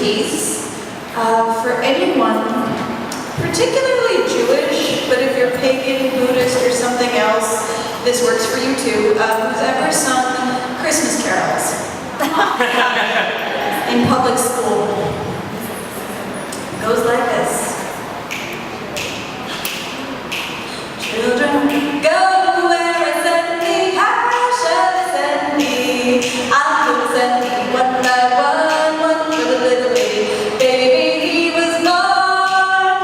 piece for anyone, particularly Jewish, but if you're pagan, Buddhist, or something else, this works for you too, who's ever sung Christmas carols in public school. It goes like this. Children, go where I send me, how shall I send me? I'm gonna send me one by one for the little baby. He was born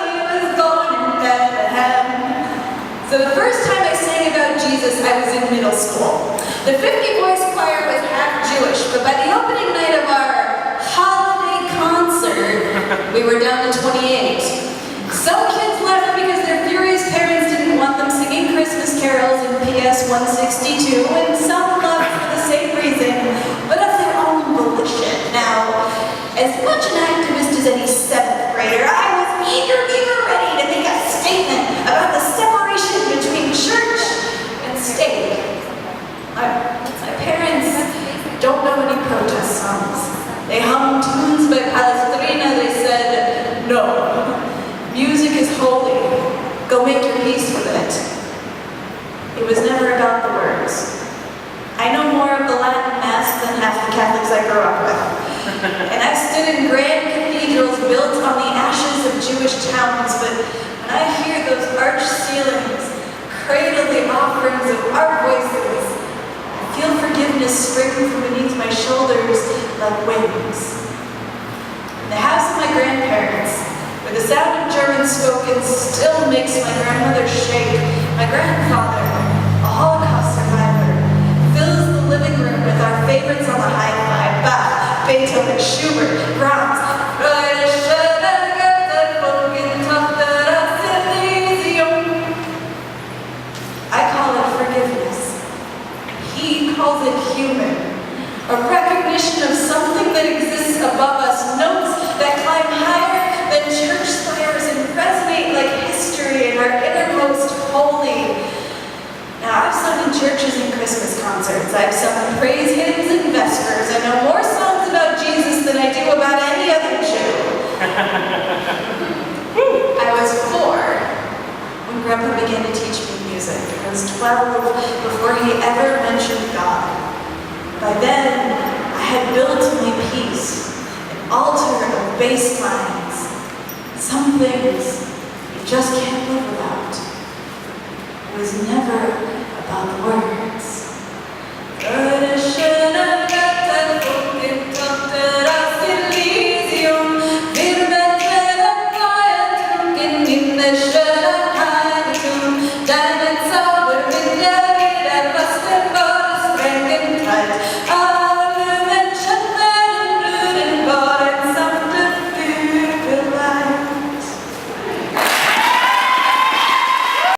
in Bethlehem. So the first time I sang about Jesus, I was in middle school. The 50-voice choir was half Jewish, but by the opening night of our holiday concert, we were down to 28. Some kids left because their furious parents didn't want them singing Christmas carols in PS 162, and some left for the same reason, but of their own volition. Now, as much an activist as any 7th grader, I was eager ready to make a statement about the separation between church and state. My parents don't know any protest songs. They hummed tunes by Palestrina. They said, no. Music is holy. Go make your peace with it. It was never about the words. I know more of the Latin Mass than half the Catholics I grew up with. And I've stood in grand cathedrals built on the ashes of Jewish towns, but when I hear those arched ceilings cradle the offerings of our voices, I feel forgiveness spring from beneath my shoulders like wings. In the house of my grandparents, where the sound of German spoken still makes my grandmother shake, my grandfather, a Holocaust survivor, fills the living room with our favorites on the hi-fi: Bach, Beethoven, Schubert, Brahms. I call it forgiveness. He calls it human. A recognition of something that exists above us, notes that climb higher than church spires and resonate like history in our innermost holy. Now, I've sung in churches and Christmas concerts. I've sung praise hymns and vespers. I know more songs about Jesus than I do about any other Jew. I was 4 when Grandpa began to teach me music. I was 12 before he ever mentioned God. By then, I had built my piece, an altar of bass lines. Some things you just can't live without. It was never about the words.